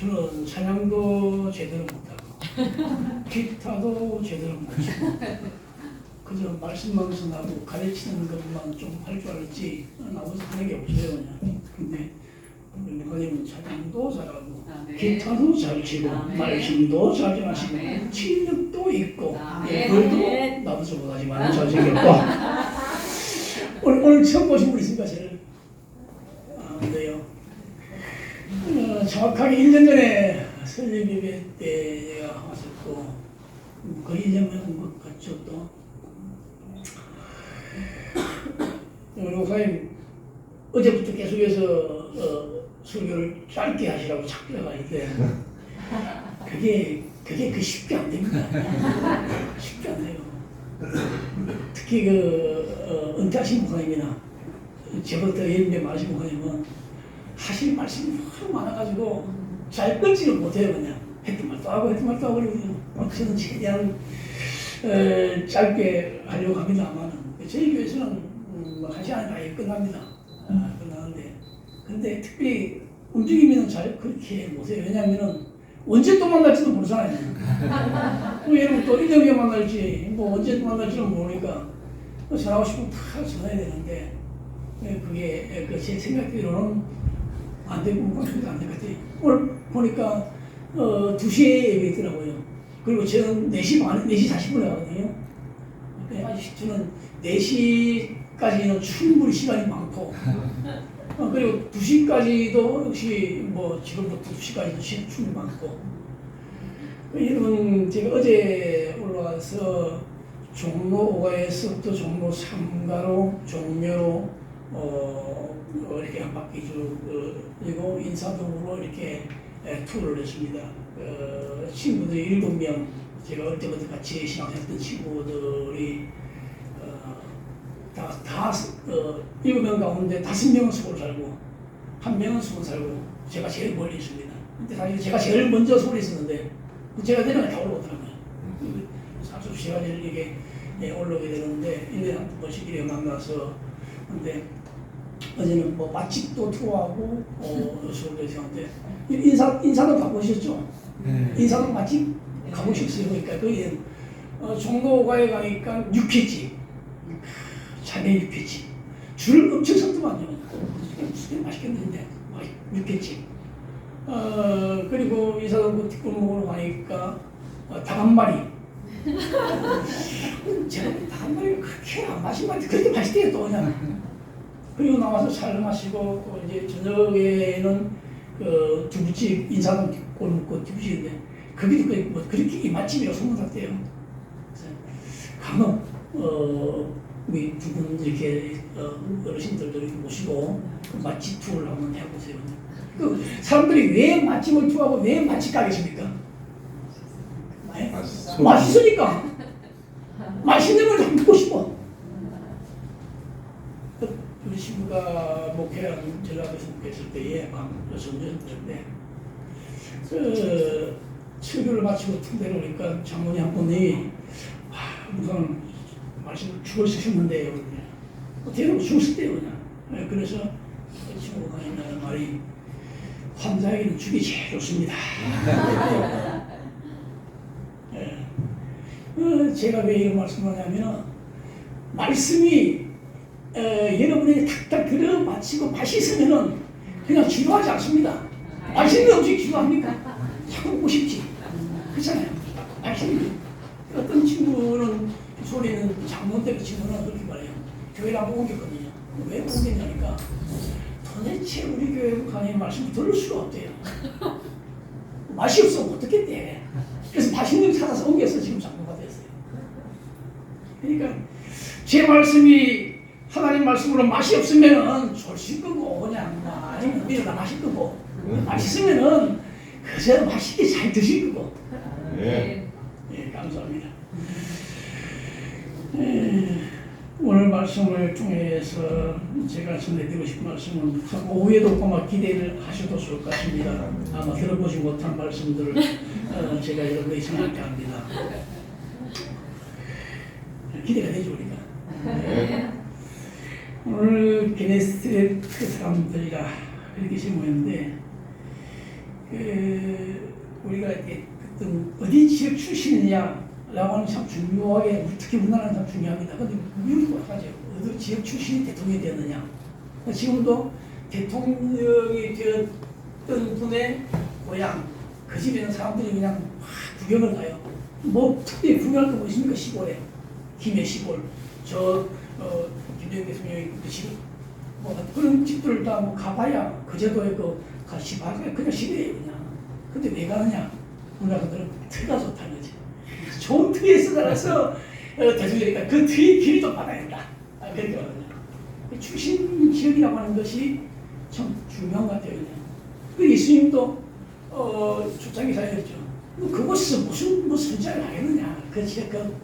저는 찬양도 제대로 못하고 기타도 제대로 못치고 그저 말씀만 전하고 가르치는 것만 좀 할 줄 알지 나머지 하는 게 없어요 그냥. 근데 우리 목사님은 찬양도 잘하고 기타도 잘 치고 말씀도 잘 전하시고 실력도 있고 글도 나도 저보다지만 잘생겼고 오늘 처음 보신 분 있습니까? 제일 그래요. 정확하게 1년 전에 설립예배 때 제가 왔었고 거의 1년 만에 온 것 같죠 또. 우리 목사님 어제부터 계속해서 설교를 짧게 하시라고 착각가 있는데 그게 쉽게 안 됩니다. 쉽게 안 돼요. 특히 은퇴하신 목사님이나 제보다 예인데 많으신 목사님은 하실 말씀이 너무 많아가지고 잘 끊지를 못해요. 그냥 했던 말도 하고 그러거든요. 저는 최대한 짧게 하려고 합니다만 저희 교회에서는 1시간에 다 끝납니다. 끝나는데 근데 특별히 움직이면 잘 그렇게 못해요. 왜냐하면 언제 또 만날지도 모르잖아요. 여러분 또 1년 후에 만날지 언제 또 만날지는 모르니까 전하고 싶으면 다 전해야 되는데 그게 제 생각대로는 안 되고 뭔가 안 될 것 같아요. 오늘 보니까 2시에 예배 있더라고요. 그리고 저는 4시 40분에 가거든요. 아직 저는 4시까지는 충분히 시간이 많고 그리고 2시까지도 역시 지금부터 2시까지도 시간이 충분히 많고 여러분 제가 어제 올라와서 종로 5가에서부터 종로 3가로 종묘로 이렇게 한 바퀴 쭉 그리고 인사동으로 이렇게 투어를 했습니다. 친구들이 7명 제가 어릴 때부터 같이 신앙했던 친구들이 다 7명 가운데 5명은 서울 살고 1명은 서울 살고 제가 제일 멀리 있습니다. 근데 사실 제가 제일 먼저 서울에 있었는데 제가 내려가 다 올라오더라고요. 사실 제가 제일 이게 올라오게 되는데 1년에 한 번씩 이렇게 만나서 근데 어제는 맛집도 투어하고 서울에서 하는데 인사동 가보셨죠? 인사동 맛집 가보셨어요? 그러니까 거기 종로가에 가니까 육회집 자네 육회집 줄 엄청 섰더만요. 무슨 맛있겠는데 육회집 그리고 인사동 뒷골목으로 가니까 닭 한 마리 제가 닭 한 마리가 그렇게 안 마시면 그렇게 맛있대요 또 그냥. 그리고 나와서 차를 마시고 이제 저녁에는 두부집 인사동 뒷골목 두부집인데 거기도 그렇게 맛집이라고 소문났대요. 가면 우리 두 분 이렇게 어르신들도 이렇게 모시고 맛집 투어를 한번 해보세요. 사람들이 왜 맛집을 투어하고 왜 맛집 가겠습니까? 맛있으니까. 맛있는 걸 좀 먹고 싶어. 우리 친구가 목회한 전라도에서 목회했을 때에 전전인데 설교를 마치고 툭 내려오니까 장모님 한 분이 우선 말씀을 죽을 쓰셨는데요. 어떻게 죽었을 때요 그냥. 그래서 그 친구가 있는 말이 환자에게는 죽이 제일 좋습니다. 제가 왜 이런 말씀을 하냐면 말씀이 여러분이 탁탁 들어 마치고 맛있으면은 그냥 지루하지 않습니다. 맛있는 음식 지루합니까? 자꾸 먹고 싶지. 그렇잖아요. 맛있는 어떤 친구는 소리는 장모님 때 그 친구는 그렇게 말해요. 교회를 한번 옮겼거든요. 왜 옮겼냐니까 도대체 우리 교회 강의 말씀을 들을 수가 없대요. 맛이 없으면 어떻겠대. 그래서 맛있는 거 찾아서 옮겨서 지금 장모가 됐어요. 그러니까 제 말씀이 하나님 말씀으로 맛이 없으면은 졸실 거고 그냥 아니면 밀어다 마실 거고 맛있으면은 그저 맛있게 잘 드실 거고. 네. 감사합니다. 오늘 말씀을 통해서 제가 전해드리고 싶은 말씀은 오후에도 아마 기대를 하셔도 좋을 것 같습니다. 아마 들어보지 못한 말씀들을 제가 여러분에게 전할까 합니다. 기대가 되죠 우리가. 오늘 게네스트레트 사람들이라 이렇게 제목했는데 우리가 어떤 어디 지역 출신이냐라고 하는 참 중요하게, 특히 우리나라는 참 중요합니다. 그런데 미국도 마찬가지예요. 어디 지역 출신이 대통령이 되었느냐. 지금도 대통령이 되었던 분의 고향, 그 집에 있는 사람들이 그냥 막 구경을 가요. 뭐 특별히 구경할 거 뭐 있습니까? 시골에. 김해 시골. 김대중 대통령이 그 집, 뭐 그런 집들을 다 뭐 가봐야 그제도에 그 같이 봐야 그냥 시대예요, 그냥. 근데 왜 가느냐? 우리나라들은 트가 좋다는 거지. 좋은 트에서 살아서 대통령이니까 그 트의 길을 좀 받아야 된다. 그렇게 말하냐. 출신 지역이라고 하는 것이 참 중요한 것 같아요, 그냥. 그 예수님도 초창기 사역했죠. 그곳에서 무슨 선지자를 하겠느냐. 그 지역 그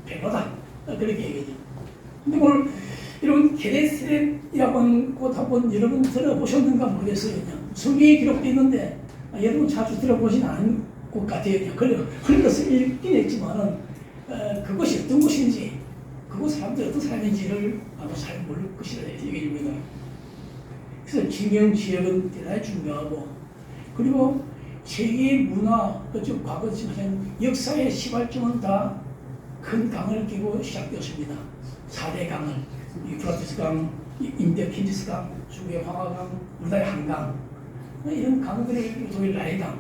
배보다. 그렇게 얘기하죠. 근데 오늘 이런 게네사렛이라고 하는 곳 한번 여러분 들어보셨는가 모르겠어요. 그냥 성경에 기록되어 있는데 여러분 자주 들어보진 않은 곳 같아요. 그냥 흘러서 읽긴 했지만은 그것이 어떤 곳인지, 그곳 사람들이 어떤 사람인지를 아마 잘 모를 것이라 얘기합니다. 그래서 지명 지역은 대단히 중요하고, 그리고 세계 문화, 좀 과거지만 역사의 시발점은 다 큰 강을 끼고 시작되었습니다. 4대 강을, 유프라테스 강, 인도킨지스 강, 중국의 황하강, 우리나라의 한강, 이런 강들을, 독일 라이강,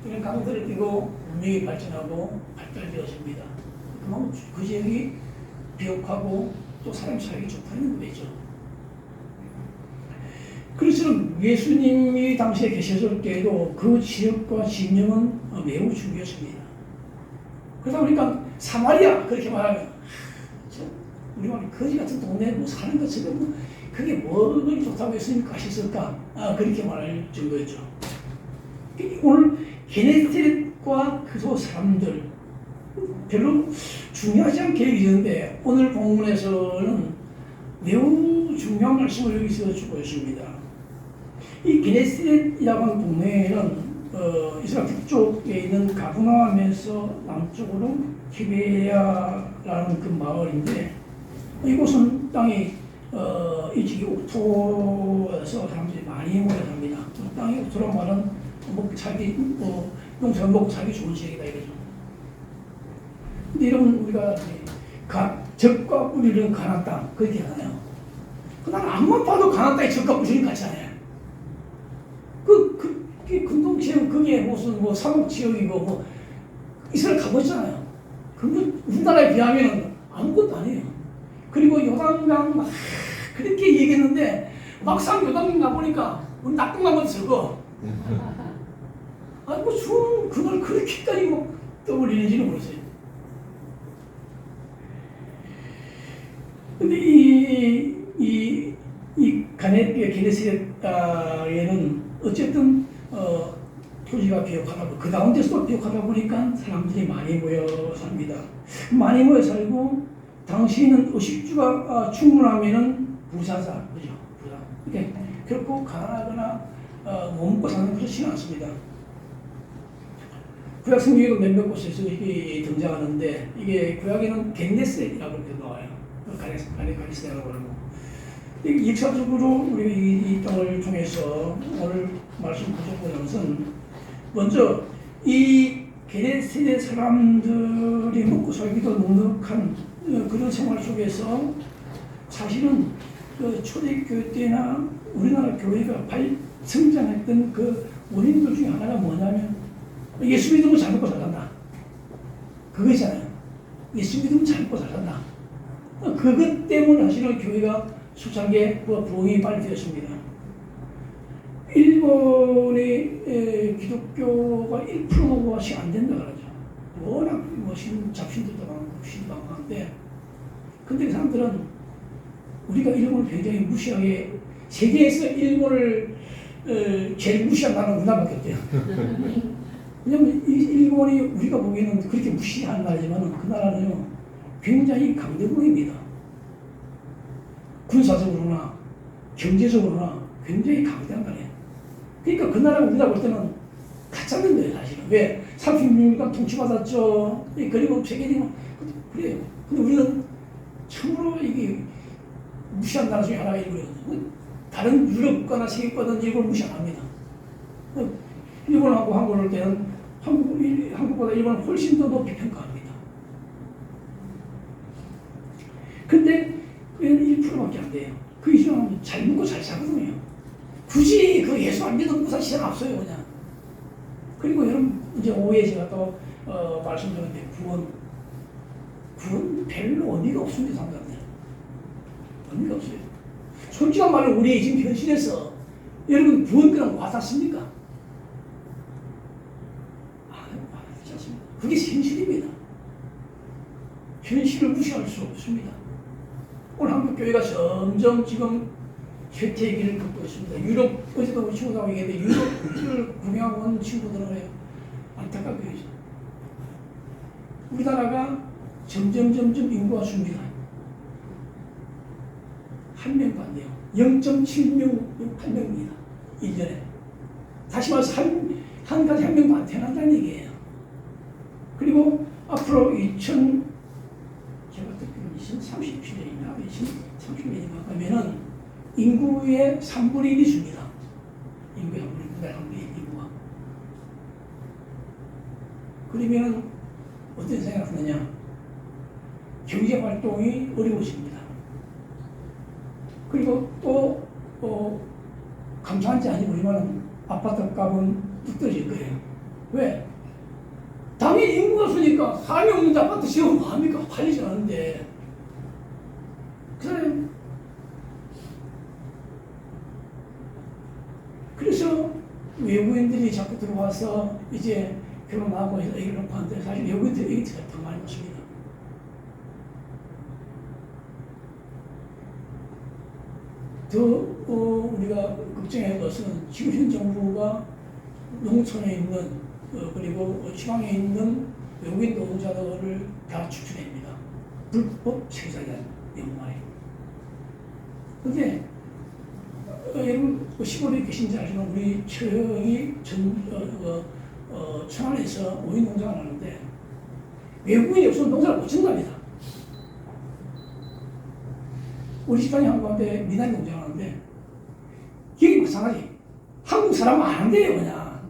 이런 강들을 끼고 문명이 발전하고 발달되었습니다. 그만큼 그 지역이 비옥하고 또 사람 살기 좋다는 거죠. 그래서 예수님이 당시에 계셨을 때에도 그 지역과 진영은 매우 중요했습니다. 그러다 보니까 사마리아 그렇게 말하면 우리말로 거지 같은 동네에 뭐 사는 것처럼 뭐 그게 뭐가 좋다고 예수님이 가셨을까? 그렇게 말할 정도였죠. 오늘 게네사렛과 그소 사람들 별로 중요하지 않게 여기는데 오늘 본문에서는 매우 중요한 말씀을 여기서 주고 있습니다. 이 게네사렛이라고 하는 동네에는 이스라엘 북쪽에 있는 가브나움에서 남쪽으로 기베야라는 그 마을인데, 이곳은 땅이 일찍이 옥토에서 사람들이 많이 모여 삽니다. 땅이 옥토란 말은 농사를 먹고 살기 좋은 지역이다 이거죠. 근데 이런 우리가 적과 뿌리는 가나안 땅 그렇게 하나요? 그날 앞만 봐도 가나안 땅에 적과 뿌리는 같지 않아요? 근동 지역 그게 무슨 뭐 사목 지역이고 뭐 이스라엘 가보잖아요. 그건 우리나라에 비하면 아무것도 아니에요. 그리고 요단강 막 그렇게 얘기했는데 막상 요단강 가보니까 우리 낙동강보다 적어. 아니 뭐 주는 그걸 그렇게까지 뭐 떠올리는지는 모르겠어요. 근데 이 게네사렛에는 어쨌든 토지가 비옥하다, 그 가운데서도 비옥하다 보니까 사람들이 많이 모여 삽니다. 많이 모여 살고, 당시에는 의식주가 충분하면은 부자자, 그죠? 부자. 이게 결코 가난하거나 못 먹고 사는 그렇지는 않습니다. 구약 성경에도 몇몇 곳에서 이게 등장하는데, 이게 구약에는 게네사렛이라고 이렇게 나와요. 가네사렛이라고 하고. 역사적으로 우리 이 땅을 통해서 오늘 말씀 보셨던 것은, 먼저 이 게네사렛 사람들이 먹고 살기도 넉넉한 그런 생활 속에서 사실은 그 초대교회 때나 우리나라 교회가 성장했던 그 원인들 중에 하나가 뭐냐면 예수 믿으면 잘 먹고 잘 산다. 그거잖아요. 예수 믿으면 잘 먹고 잘 산다. 그것 때문에 사실은 교회가 수차게 부흥이 빨리 되었습니다. 일본의 기독교가 1%가 안 된다 그러죠. 워낙 잡신들도 많고 신방한데, 근데 그 사람들은 우리가 일본을 굉장히 무시하게, 세계에서 일본을 제일 무시한 나라는 우리나라밖에 없대요. 왜냐면 일본이 우리가 보기에는 그렇게 무시한 나라지만 그 나라는요 굉장히 강대국입니다. 군사적으로나 경제적으로나 굉장히 강대한 나라예요. 그러니까 그 나라 우리가 볼 때는 가짜는 거예요 사실은. 왜? 36년간 통치받았죠. 그리고 세계적으로 그래요. 근데 우리는 참으로 이게 무시한 나라 중에 하나가 일본이거든요. 다른 유럽 국가나 세계 국가는 일본을 무시 안 합니다. 일본하고 한국을 때는 한국보다 일본은 훨씬 더 높이 평가합니다. 근데 1%밖에 안 돼요. 그 이상은 잘 먹고 잘 사거든요. 굳이 그 예수 안 믿어도 무사 시장 없어요, 그냥. 그리고 여러분, 이제 오후에 제가 또, 말씀드렸는데, 구원 별로 의미가 없습니다, 사람들한테. 의미가 없어요. 솔직한 말로 우리 지금 현실에서 여러분 구원 그럼 와닿습니까? 와닿지 않습니다. 그게 현실입니다. 현실을 무시할 수 없습니다. 오늘 한국 교회가 점점 지금 쇠퇴의 길을 걷고 있습니다. 유럽, 어제도 우리 친구들하고 얘기했는데 유럽을 구경하고 온 친구들은 안타깝게 해요. 우리나라가 점점 인구가 줍니다. 한 명도 안 돼요. 0.7명입니다. 1년에. 다시 말해서 한 가지 한 명도 안 태어난다는 얘기예요. 그리고 앞으로 제가 듣기로는 2030년인가 2030년인가 그러면은 인구의 3분의 1이 줍니다. 인구의 3분의 1 인구가. 그러면 어떤 생각을 하느냐? 경제 활동이 어려워집니다. 그리고 또 감사한지 아닌지 모르지만 아파트 값은 뚝 떨어질 거예요. 왜? 당연히 인구가 없으니까 사람이 없는데 아파트 지으면 뭐합니까? 팔리지 않는데. 그래서 외국인들이 자꾸 들어와서 이제 결혼하고 해서 애기를 낳고 하는데 사실 외국인들이 애기가 더 많이 낳습니다. 더 우리가 걱정해야 할 것은 지금 현 정부가 농촌에 있는 그리고 지방에 있는 외국인 노동자들을 다 추출합니다. 불법 체류자라는 내용만에. 그런데 여러분 시골에 계신지 알지만 우리 처형이 천안에서 오이 농장을 하는데 외국인이 없으면 농사를 못 짓는답니다. 우리 집안이 한가운데 미나리 농장을 하는데 여기 마찬가지. 한국 사람은 안 한대요 그냥.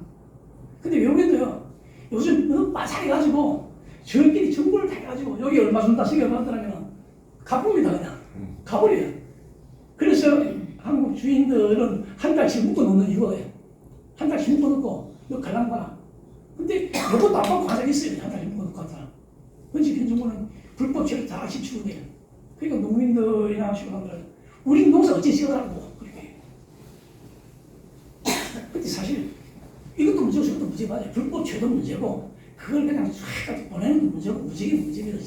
근데 외국인도요 요즘 너무 빠삭해가지고 저희끼리 정보를 다 해가지고 여기 얼마 준다 저기 얼마 준다면 가봅니다 그냥. 가버려요. 그래서 한국 주인들은 한 달씩 묶어놓는 이유예요. 한 달씩 묶어놓고 너 갈란 거야. 근데 이것도 안 받고 가자 있어요. 한 달씩 묶어놓고 한 사람. 근데 현 정부는 불법 체류 다 집치고 돼요. 그러니까 농민들이나 시골사람들은 우리는 농사 어찌 지어라고 그렇게. 근데 사실 이것도 문제고 저것도 문제가 맞아요. 불법 체류도 문제고 그걸 그냥 쫙 보내는 게 문제고 무지개 문제입니다.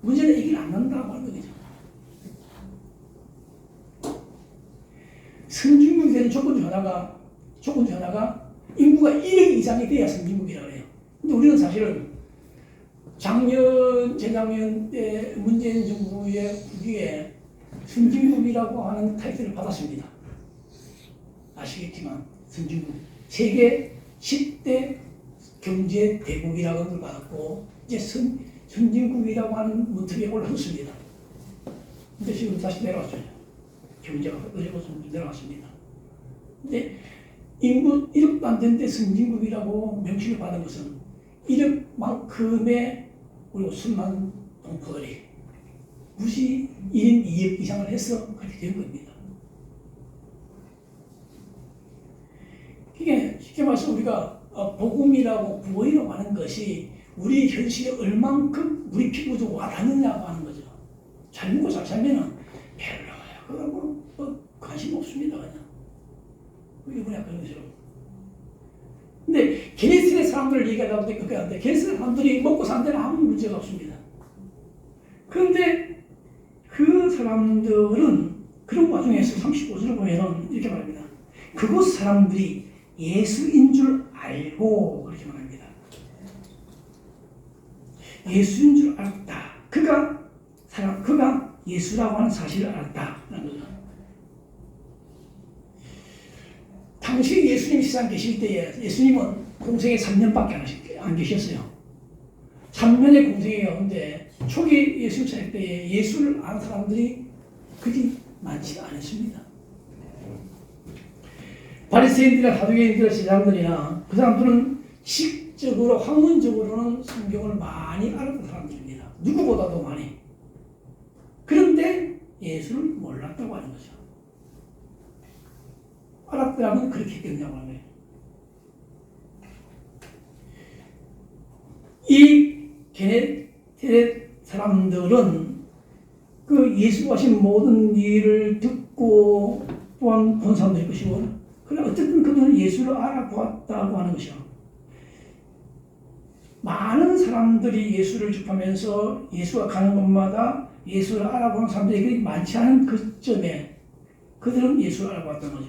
문제는 이길 안 난다고 하는 거죠. 선진국이 되는 조건 중 하나가 인구가 1억 이상이 돼야 선진국이라고 해요. 근데 우리는 사실은 작년, 재작년 때 문재인 정부의 후기에 선진국이라고 하는 타이틀을 받았습니다. 아시겠지만 선진국 세계 10대 경제 대국이라는 걸 받았고 이제 선진국이라고 하는 문턱에 올라섰습니다. 근데 지금 다시 내려왔어요. 경제가 어려워서 내려왔습니다. 근데 인구 1억도 안 되는데 선진국이라고 명칭을 받은 것은 1억만큼의 우리 수많은 동포들이 무시 1인 2억 이상을 해서 그렇게 된 겁니다. 이게 쉽게 말해서 우리가 복음이라고 구원이라고 하는 것이 우리 현실에 얼만큼 우리 피부도 와닿느냐고 하는 거죠. 잘 먹고 잘 살면은 별로야. 그거하고 관심 없습니다 그냥. 이번에 그런 거죠. 근데 게네스의 사람들을 얘기하다 보니까 그게 안 돼. 게네스의 사람들이 먹고 사는 데는 아무 문제가 없습니다. 그런데 그 사람들은 그런 와중에서 35절을 보면 이렇게 말합니다. 그곳 사람들이 예수인 줄 알고 그렇게 말합니다. 예수인 줄 알았다. 그가 예수라고 하는 사실을 알았다는 거죠. 당시 예수님이 세상 계실 때에 예수님은 공생에 3년밖에 안 계셨어요. 3년의 공생에 가운데 초기 예수님 살 때에 예수를 아는 사람들이 그리 많지가 않았습니다. 바리새인들이나 사두개인들이나 제사장들이나 그 사람들은 지식적으로 학문적으로는 성경을 많이 알았던 사람들입니다. 누구보다도 많이. 그런데 예수를 몰랐다고 하는 거죠. 알았더라면 그렇게 했겠냐고 하는 거예요. 이 게네사렛 사람들은 그 예수가 하신 모든 일을 듣고 또한 본 사람들일 것이고, 그러나 어쨌든 그들은 예수를 알아보았다고 하는 것이요. 많은 사람들이 예수를 접하면서 예수가 가는 곳마다 예수를 알아보는 사람들이 많지 않은 그 점에 그들은 예수를 알아보았던 거죠.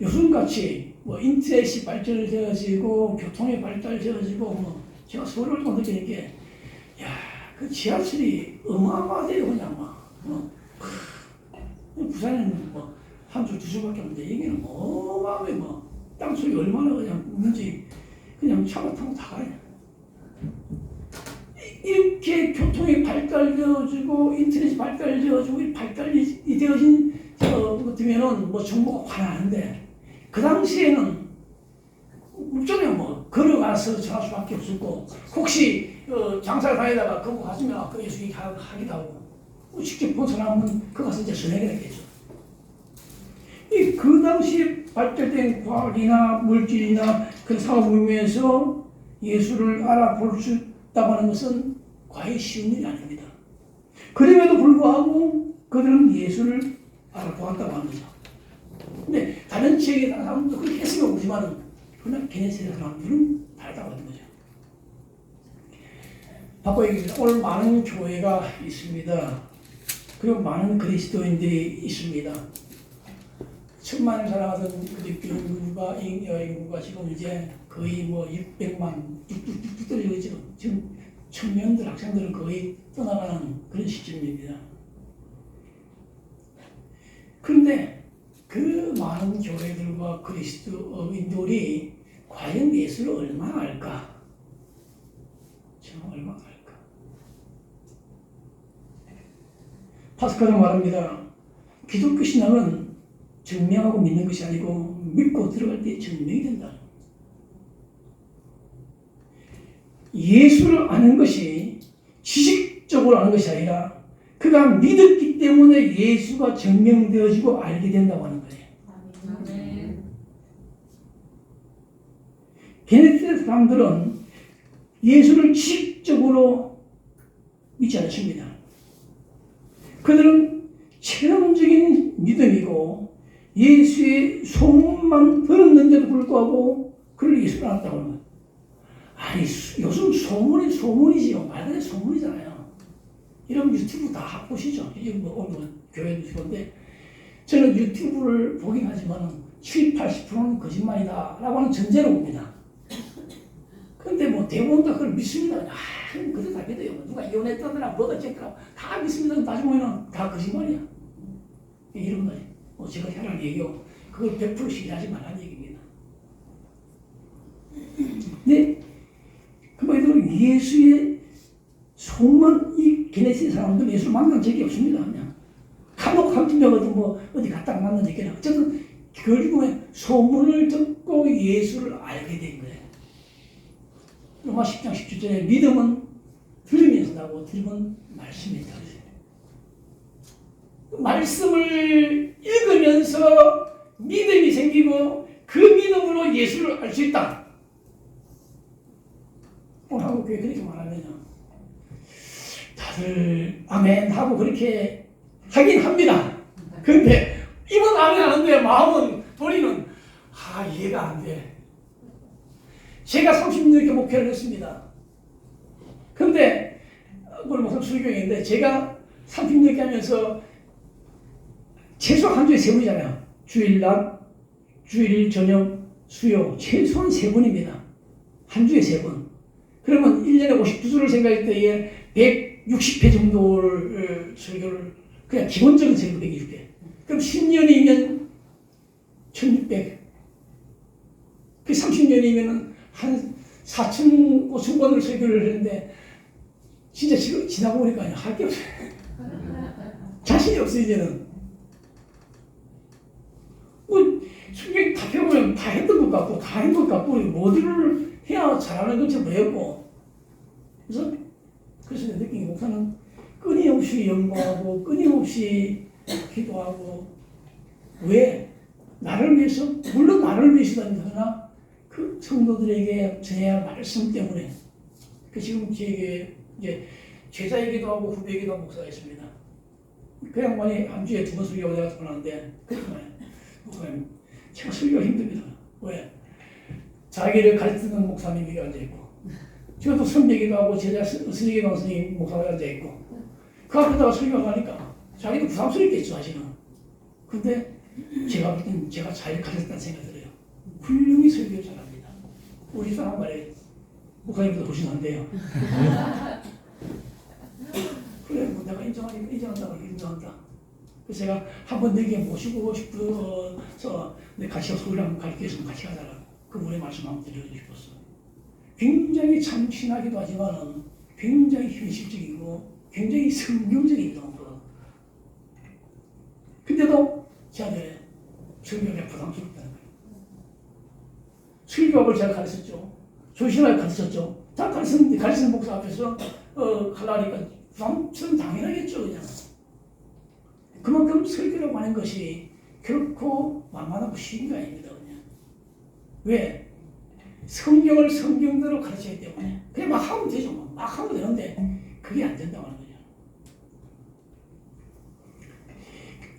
요즘같이 뭐 인터넷이 발전되어지고 교통이 발달되어지고 제가 서울을 좀 느끼는 게, 그 지하철이 어마어마하대요. 그냥 부산에는 한 줄, 두 줄밖에 없는데 여기는 어마어마하게 땅속이 얼마나 그냥 있는지 그냥 차가 타고 다 가요. 이렇게 교통이 발달되어지고 인터넷이 발달되어지고 발달이 되어진 같으면은 정보가 환하는데, 그 당시에는 물정에 걸어가서 전할 수밖에 없었고, 혹시 장사를 다니다가 거기 갔으면 그 예수 하기도 하고, 직접 본 사람은 그 가서 이제 전하게 됐겠죠. 그 당시에 발달된 과학이나 물질이나 그 사업을 예수를 알아볼 수 있다고 하는 것은 과히 쉬운 일이 아닙니다. 그럼에도 불구하고 그들은 예수를 알아보았다고 하는 거죠. 근데 다른 지역에 다른 사람도 그렇게 했으면 모르지만, 그러나 게네사렛 사람들은 다르다고 하는 거죠. 바꿔 얘기합니다. 오늘 많은 교회가 있습니다. 그리고 많은 그리스도인들이 있습니다. 천만을 살아가던 그리스도 인구가 지금 이제 거의 600만 뚝뚝뚝 떨어지고 있죠. 지금 청년들, 학생들은 거의 떠나가는 그런 시점입니다. 그런데 그 많은 교회들과 그리스도인들이 과연 예수를 얼마나 알까? 정말 얼마나 알까? 파스칼은 말합니다. 기독교 신앙은 증명하고 믿는 것이 아니고 믿고 들어갈 때 증명이 된다. 예수를 아는 것이 지식적으로 아는 것이 아니라 그가 믿었기 때문에 예수가 증명되어지고 알게 된다고 하는 거예요. 게네사렛 사람들은 예수를 지식적으로 믿지 않습니다. 그들은 체험적인 믿음이고 예수의 소문만 들었는데도 불구하고 그를 예수를 알았다고 하는 거예요. 아니, 요즘 소문이지요. 말 그대로 소문이잖아요. 이런 유튜브 다 보시죠. 이제 오늘 교회도 있는데, 저는 유튜브를 보긴 하지만 70, 80%는 거짓말이다 라고 하는 전제로 봅니다. 그런데 대부분 다 그걸 믿습니다. 그래도 다 믿어요. 누가 이혼했다더라, 뭐가 어쨌더라, 다 믿습니다. 나중에 보면 다 거짓말이야. 이런 거지. 제가 혈압 얘기하고, 그걸 100% 신뢰하지 말라는 얘기입니다. 근데, 그말로 예수의 소문, 이 게네사렛 사람들 예수를 만난 적이 없습니다. 그냥. 간혹 한 명은 어디 갔다 만난 적이 없나. 어쨌든, 결국에 소문을 듣고 예수를 알게 된 거예요. 로마 10장 17절에 믿음은 들으면서 나고 들으면 말씀이 나오죠. 말씀을 읽으면서 믿음이 생기고 그 믿음으로 예수를 알 수 있다. 오늘 한국 교회 그렇게 말하면 다들 아멘 하고 그렇게 하긴 합니다. 그런데 입은 아멘 하는데 마음은 본인은 이해가 안 돼. 제가 30년 목회를 했습니다. 그런데 오늘 무슨 수교인데 제가 30년 하면서 최소한 한 주에 3번이잖아요. 주일 낮, 주일 저녁, 수요 최소한 3번입니다. 한 주에 3번. 그러면 1년에 52주를 생각할 때에 160회 정도를 설교를 그냥 기본적인 설교 120회. 그럼 10년이면 1600. 그 30년이면은 한 4천, 5천 번을 설교를 했는데 진짜 지금 지나고 보니까 할 게 없어요. 자신이 없어요, 이제는. 성경 다 펴보면 다 했던 것 같고 다 한 것 같고 뭐들을 해야 잘하는 건지 모르겠고 그래서 내 느낀 목사는 끊임없이 연구하고 끊임없이 기도하고 왜? 나를 위해서 물론 나를 위해서도 하나 그 성도들에게 전해야 말씀 때문에 지금 제게 이제 제자이기도 하고 후배이기도 한 목사가 있습니다. 그 양반이 한 주에 2번 설교하고 내가 전화하는데 그렇게 말해. 목사님 제가 설교가 힘듭니다. 왜? 자기를 가르치는 목사님이 앉아있고 저도 선배기도 하고 제자 스님기도 하는 선생님 목사가 앉아있고 그 앞에다가 설교를 하니까 자기도 부담스럽겠죠 사실은. 근데 제가 볼 때는 제가 잘 가르쳤다는 생각이 들어요. 훌륭히 설교 잘합니다. 우리 사람 말에 목사님보다 훨씬 한대요. 그래 뭐 내가 인정한다. 그래서 제가 한번 내게 모시고 싶어서 같이 서울에 한번 가르쳐서 같이 가자고 그분의 말씀 한번 드리고 싶었어. 굉장히 참신하기도 하지만 굉장히 현실적이고 굉장히 성경적이기도 하고 근데도 저한테 설교가 부담스럽다는 거예요. 설교학을 제가 가르쳤죠. 조신하게 가르쳤죠. 다 가르치는 목사 앞에서 하려니까 부담스러운 당연하겠죠. 그냥. 그만큼 설교라고 하는 것이 결코 만만하고 쉬운 게 아닙니다. 그냥. 왜? 성경을 성경대로 가르쳐야 때문에 그냥 막 하면 되죠. 막 하면 되는데 그게 안 된다고 하는 거죠.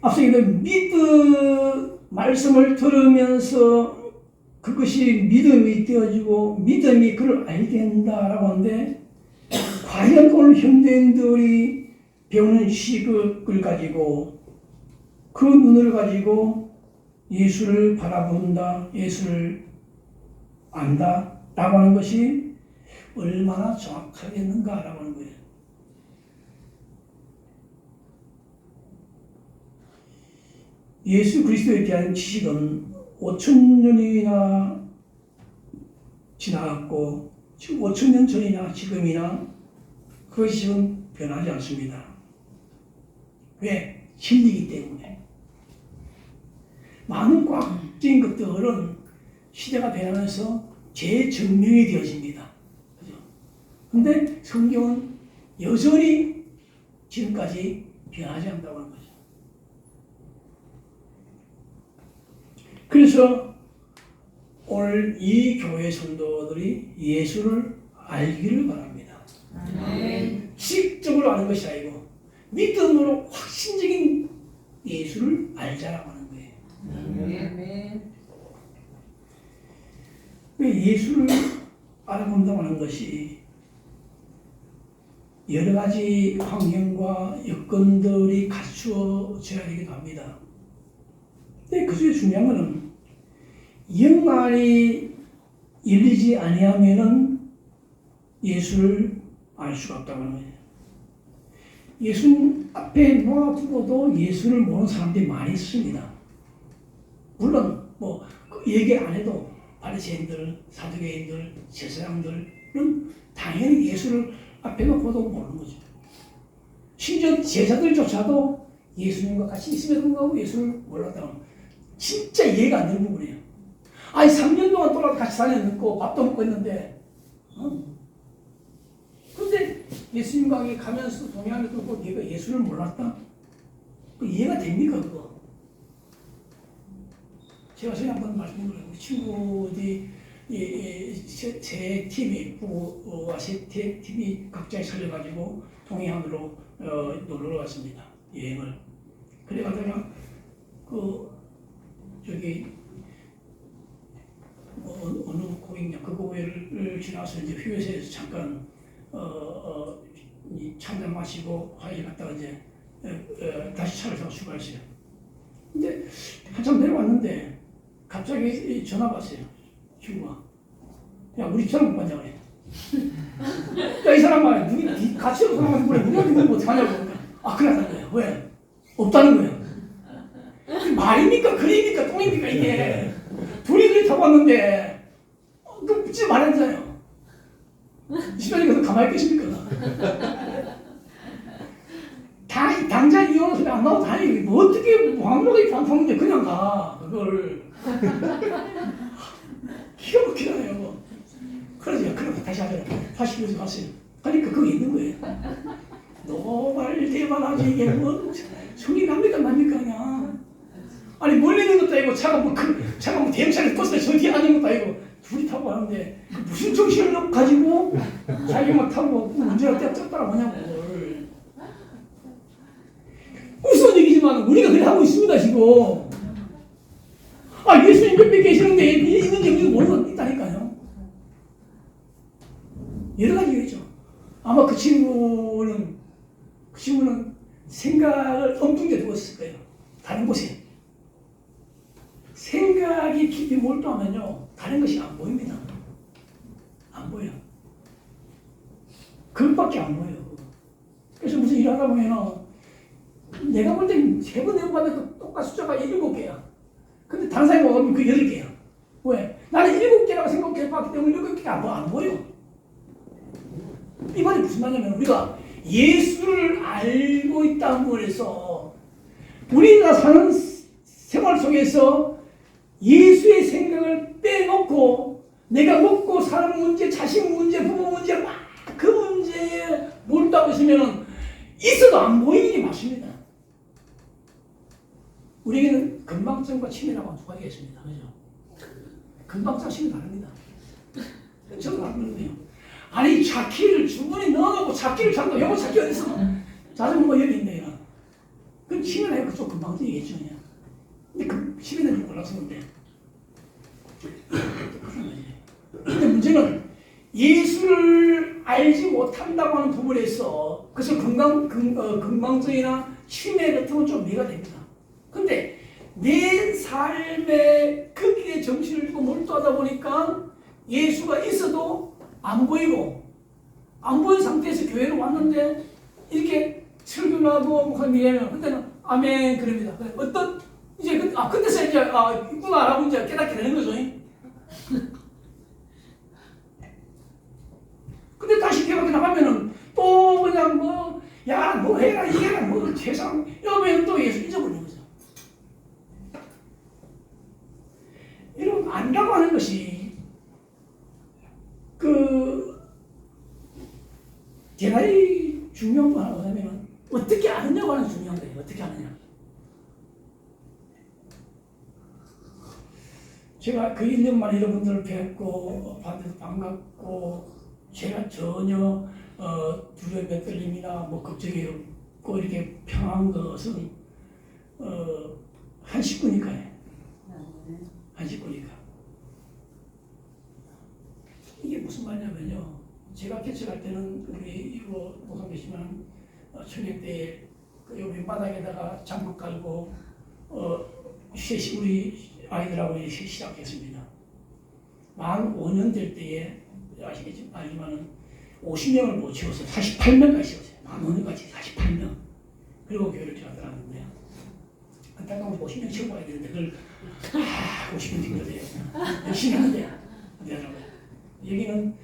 앞서 믿음 말씀을 들으면서 그것이 믿음이 되어지고 믿음이 그를 알게 한다라고 하는데 과연 오늘 현대인들이 배우는 시각을 가지고 그 눈을 가지고 예수를 바라본다, 예수를 안다 라고 하는 것이 얼마나 정확하겠는가 라고 하는 거예요. 예수 그리스도에 대한 지식은 5,000년이나 지나갔고 지금 5,000년 전이나 지금이나 그것이 지금 변하지 않습니다. 왜? 진리이기 때문에. 많은 과학적인 것들은 시대가 변하면서 재증명이 되어집니다. 그죠? 근데 성경은 여전히 지금까지 변하지 않는다고 하는 거죠. 그래서 오늘 이 교회 성도들이 예수를 알기를 바랍니다. 지식적으로 아는 것이 아니고 믿음으로 확신적인 예수를 알자라고 하는 거예요. 왜 예수를 알아본다고 하는 것이 여러 가지 환경과 여건들이 갖추어져야 되기도 합니다. 근데 그 중에 중요한 것은 영안이 열리지 아니하면은 예수를 알 수가 없다고 하는 거예요. 예수 앞에 놓아두고도 예수를 모르는 사람들이 많이 있습니다. 물론 뭐 얘기 안 해도 바리새인들, 사두개인들, 제사장들은 당연히 예수를 앞에 놓고도 모르는 거죠. 심지어 제자들조차도 예수님과 같이 있음에도 불구하고 예수를 몰랐다고 진짜 이해가 안 되는 부분이에요. 아니 3년 동안 또라도 같이 다녔고 밥도 먹고 했는데 근데 예수님과 가면서 동행하면서 또 네가 예수를 몰랐다? 그 이해가 됩니까 그거? 제가 전에 한번 말씀드린 친구들이 세 팀이 부부와 세 팀이 각자에 살려가지고 동해안으로 놀러 갔습니다. 여행을. 그래 가다가 저기 어느 고객냐 그 고개를 지나서 이제 휴게소에서 잠깐 찬잔 마시고 화장실 갔다가 이제 다시 차를 타고 출발했어요. 근데 한참 내려왔는데 갑자기 전화 왔어요. 친구가. 야 우리 사람 못 봤냐 그래. 야 이 사람 말이야. 누구 같이 오는 사람한테 그래. 우리한테 뭐 어떡하냐고. 아 그러다는 거예요. 왜? 없다는 거예요. 말입니까? 글입니까? 똥입니까? 이게. 둘이 타고 왔는데 그 묻지 말았잖아요. 시간이 가서 가만히 계십니까? 다 당장 이혼한 소리 안 나오고 다행히 뭐 어떻게 왕로가 이렇게 안 타는데 그냥 가 그걸 기가 막히잖아요. 그러지 그러고 다시 하잖아요. 다시 그래서 갔어요. 그러니까 그게 있는 거예요. 노발대발하지 이게 뭐 성이 납니까 그냥. 아니 멀리 있는 것도 아니고 차가 뭐 대형차를 버스에 저 뒤에 앉은 것도 아니고 둘이 타고 가는데 그 무슨 정신을 가지고 자기만 타고 운전할 때 쪘다라 뭐냐고. 무슨 얘기지만 우리가 그래 하고 있습니다 지금. 아 예수님 옆에 계시는데 있는지 우리가 모르고 있다니까요. 여러 가지가 있죠. 아마 그 친구는 생각을 엄중하게 두고 있을 거예요. 다른 곳에. 생각이 깊이 몰두하면요 다른 것이 안 보입니다. 안 보여. 그것밖에 안 보여요. 그래서 무슨 일을 하다 보면 내가 볼 땐 3번 내고봤는데 똑같은 숫자가 7개야. 근데 다른 사람이 먹으면 그 8개야. 왜? 나는 7개라고 생각해봤기 때문에 7개가 안 보여. 이 말이 무슨 말이냐면 우리가 예수를 알고 있다고 해서 우리가 사는 생활 속에서 예수의 생각을 빼놓고 내가 먹고 사는 문제, 자식 문제, 부모 문제 막 그 문제에 몰두하고 있으면 있어도 안 보이는 게 맞습니다. 우리에게는 건방증과 치매라고 두 가지가 있습니다. 그죠? 건방증과 치매 다릅니다. 저도 안 그러네요. 아니 차키를 주머니 넣어놓고 차키를 잡고 여보 차키 어디 있어? 자전거 여기 있네요. 그럼 치매는 아니고 그쪽 건방증이겠죠. 그냥. 근데 그 치매는 좀 골랐었는데. 근데 문제는 예수를 알지 못한다고 하는 부분에서 그래서 건강증이나 치매 같은 건 좀 이해가 됩니다. 근데 내 삶에 거기에 정신을 두고 몰두하다 보니까 예수가 있어도 안 보이고 안 보인 상태에서 교회로 왔는데 이렇게 설교를 하고 목사님이라면 그때는 아멘 그럽니다. 어떤 이제 그때서 이제 있구나라고 이제 깨닫게 되는 거죠. 근데 다시 교회 나가면은 또 그냥 뭐 해라 이게 해라 뭐 세상 이러면 또 예수 잊어버리는 거죠. 여러분 안다고 하는 것이 대단히 중요한 거 하나 뭐냐면 어떻게 아느냐고 하는 게 중요한 거예요. 어떻게 아느냐. 제가 그 1년 만에 여러분들을 뵙고 반드시 반갑고 제가 전혀 두려움 떨림이나 뭐 걱정이 없고 이렇게 평한 것은 한 식구니까요. 한 식구니까. 이게 무슨 말이냐면요. 제가 개척할 때는 우리 이거 목사 계시면 청년 때 여기 윗바닥에다가 장국 깔고 우리 아이들하고 시작했습니다. 만 5년 될 때에 아시겠지만 50명을 못 채워서 48명까지 채웠어요. 만 5년까지 48명. 그리고 교회를 들어갔는데요. 안타까운 50명 채우고 와야 되는데 그걸 50명 힘들어요. 열심히 하는데 안 되더라고요. 여기는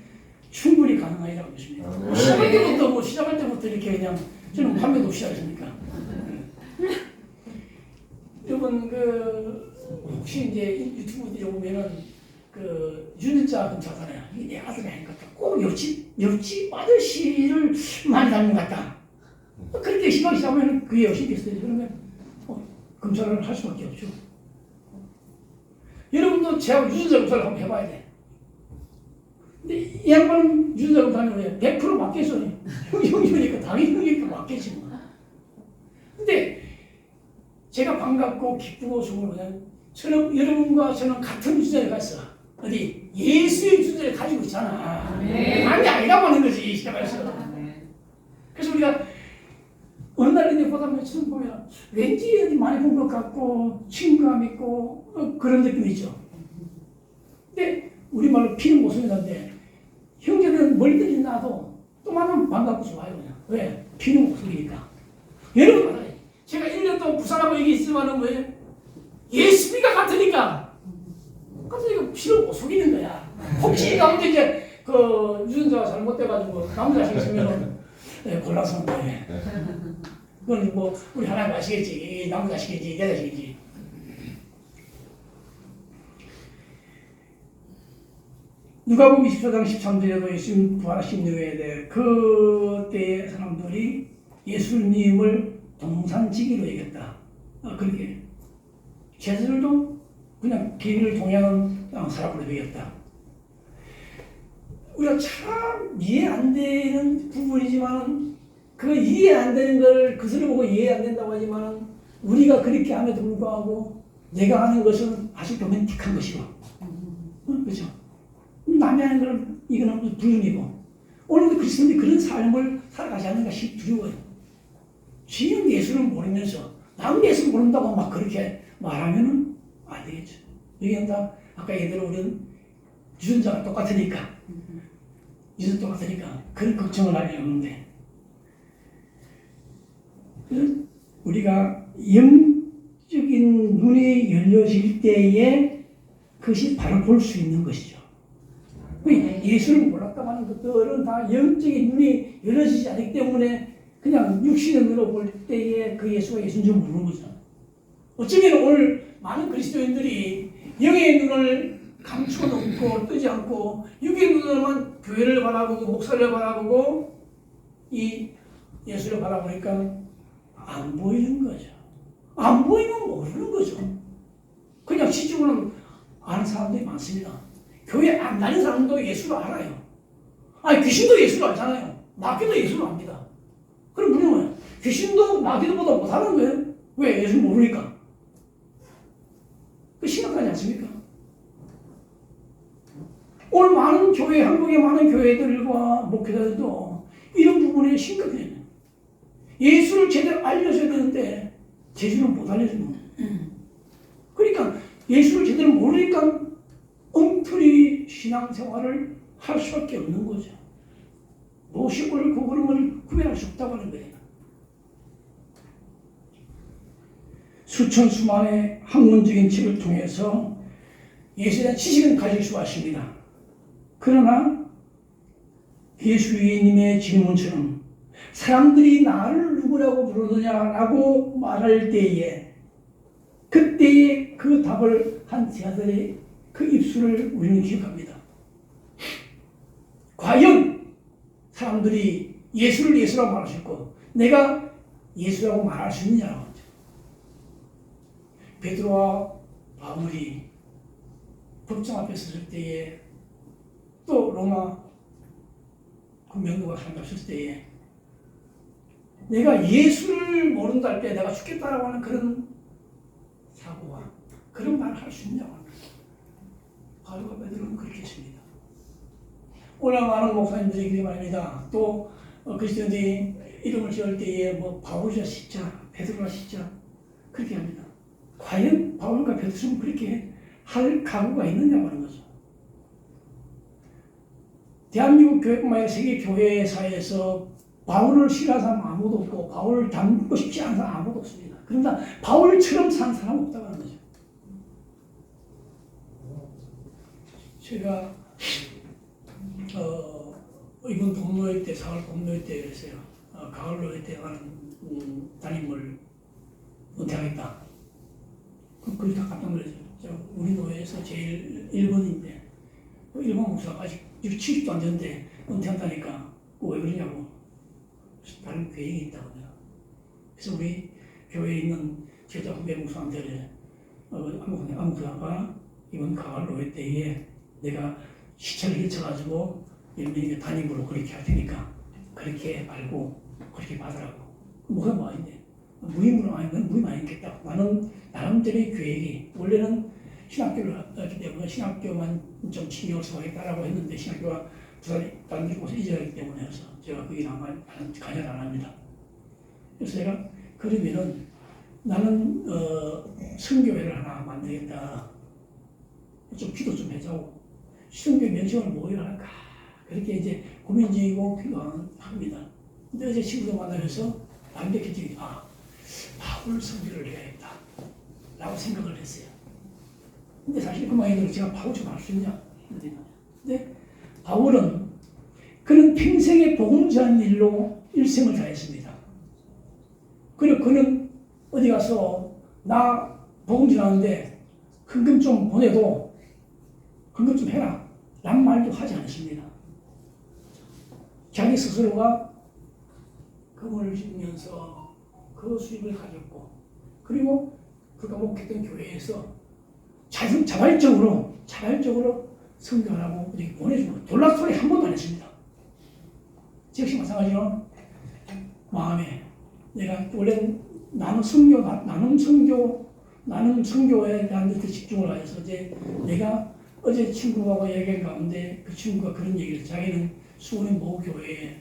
충분히 가능하다고 믿습니다. 시작할 때부터 이렇게 그냥 저는 판매도 시작했으니까. 여러분 혹시 이제 유튜브 보면은 윤자 검사잖아요. 이게 내 아들이 아닌 것 같다. 꼭 옆집 아저씨를 많이 닮은 것 같다. 그렇게 시각이 잡으면 그게 역시 비슷해요. 그러면 검사를 할 수밖에 없죠. 여러분도 제가 윤자 검사를 한번 해봐야 돼. 근데 이 양반은 윤자 검사는 왜 100% 맞겠어요. 형이니까 당연히 형이니까 맞겠지 뭐. 근데 제가 반갑고 기쁘고 좋은 거는 여러분과 저는 같은 주제를 갔어. 어디? 예수의 주제를 가지고 있잖아. 아니 아니라고 하는 거지 시작해서. 그래서 우리가 어느 날 이제 보다 보면 왠지 어디 많이 본 것 같고 친구감 있고 그런 느낌이 있죠. 근데 우리말로 피는 목소리인데 형제들은 멀리 나도 또 만나면 반갑고 좋아요 그냥. 왜? 피는 목소리니까. 여러분 알아요. 제가 1년 동안 부산하고 여기 있으면은 왜? 예수비가 같으니까 피로 못 속이는 거야. 혹시 가운데 이제 유전자가 잘못돼가지고 남자 있으면 골라서 한다. 그건 뭐 우리 하나님 아시겠지. 나무 자식인지 내 자식인지. 누가복음 24장 13절에도 예수님 부활하신 이후에 대해 그때의 사람들이 예수님을 동산지기로 얘기했다. 그렇게 제자들도 그냥 길을 동행하는 사람으로 얘기했다. 우리가 참 이해 안 되는 부분이지만 그 이해 안 되는 걸 그것을 보고 이해 안 된다고 하지만 우리가 그렇게 함에도 불구하고 내가 하는 것은 아주 로맨틱한 것이고 그렇죠? 남이 하는 걸 이거는 불륜이고 오늘도 그리스도인이 그런 삶을 살아가지 않는 것이 두려워요. 지금 예수를 모르면서 남 예수를 모른다고 막 그렇게 말하면은 안 되겠죠. 여기는 다 아까 예대로 우리는 유전자가 똑같으니까 유전 똑같으니까 그런 걱정을 하게 없는데 우리가 영적인 눈이 열려질 때에 그것이 바로 볼 수 있는 것이죠. 예수를 몰랐다고 하는 것들은 다 영적인 눈이 열려지지 않기 때문에 그냥 육신의 눈으로 볼 때에 그 예수가 예수인 줄 모르는 거죠. 어쩌면 오늘 많은 그리스도인들이 영의 눈을 감춰놓고 뜨지 않고 육의 눈으로만 교회를 바라보고 목사를 바라보고 이 예수를 바라보니까 안 보이는 거죠. 안 보이면 모르는 거죠. 그냥 지적으로는 아는 사람들이 많습니다. 교회 안 다니는 사람도 예수를 알아요. 아니 귀신도 예수를 알잖아요. 마귀도 예수를 압니다. 그럼 무슨 뭐예요? 귀신도 마귀도보다 못하는 거예요. 왜? 예수를 모르니까. 그 심각하지 않습니까? 오늘 많은 교회, 한국의 많은 교회들과 목회자들도 이런 부분에 심각해요. 예수를 제대로 알려줘야 되는데 제대로 못 알려주는 거예요. 그러니까 예수를 제대로 모르니까 엉터리 신앙생활을 할 수밖에 없는 거죠. 무엇이 옳고 그름을 구별할 수 없다고 하는 거예요. 수천 수만의 학문적인 책을 통해서 예수에 대한 지식은 가질 수 있습니다. 그러나 예수님의 질문처럼 사람들이 나를 누구라고 부르느냐라고 말할 때에 그때의 그 답을 한 제자들의 그 입술을 우리는 기억합니다. 과연 사람들이 예수를 예수라고 말하셨고 내가 예수라고 말할 수 있느냐라고 하죠. 베드로와 바울이 법정 앞에 섰을 때에 또 로마 그 명도가 삼갔을 때에 내가 예수를 모른다 할 때 내가 죽겠다라고 하는 그런 사고와 그런 말을 할 수 있냐고 합니다. 바울과 베드로는 그렇게 했습니다. 오늘 많은 목사님들이 그렇게 말합니다. 또 그리스도인들이 이름을 지을 때에 뭐 바울이라 씻자, 베드로라 씻자 그렇게 합니다. 과연 바울과 베드로는 그렇게 할 각오가 있느냐고 하는 거죠. 대한민국 교회뿐만 아니라 세계 교회사에서 바울을 싫어하는 사람 아무도 없고 바울을 닮고 싶지 않은 사람 아무도 없습니다. 그러나 바울처럼 사는 사람 없다고 하는 거죠. 제가 이번 동로회 때, 4월 동로회 때 그랬어요. 가을로회 때 가는 담임을 은퇴하겠다. 그걸 다 깜짝 놀랐어요. 우리 노회에서 제일 1번인데 1번 목사가 아직 70도 안 됐는데 은퇴한다니까 왜 그러냐고. 다른 계획이 있다고 해요. 그래서 우리 교회에 있는 제자 후배 목사한테 안목사가 이번 가을로회 때에 내가 시차를 일쳐가지고 일명의 담임으로 그렇게 할 테니까 그렇게 말고 그렇게 받으라고. 뭐가 뭐 아닌데 무임으로 아닌 건 무임 아니겠다. 나는 나름대로의 계획이 원래는 신학교를 했기 때문에 신학교만 좀 신경을 써야겠다라고 했는데 신학교가 부산이 다른 곳에 이전하기 하기 때문에 해서 제가 거기 관여를 안 합니다. 그래서 제가 그러면은 나는 선교회를 하나 만들겠다. 좀 기도 좀 해자고 선교 명칭을 뭐로 할까 그렇게 이제 고민 중이고 합니다. 근데 어제 친구도 만나면서 완벽해지기 바울 선교를 해야겠다 라고 생각을 했어요. 근데 사실 그 마인드로 제가 바울 좀 할 수 있냐? 근데 바울은 그는 평생의 복음 전하는 일로 일생을 다했습니다. 그리고 그는 어디 가서 나 복음 전하는데 헌금 좀 보내도 헌금 좀 해라 라는 말도 하지 않습니다. 자기 스스로가 금을 주면서 그 수입을 가졌고 그리고 그가 목했던 교회에서 자발적으로 성교하라고 이렇게 보내주고 돌라 소리 한 번도 안 했습니다. 역시 마찬가지로 마음에 내가 원래 나는 성교에 대한 데 집중을 해서 이제 내가 어제 친구하고 얘기한 가운데 그 친구가 그런 얘기를 자기는 수원의 모 교회에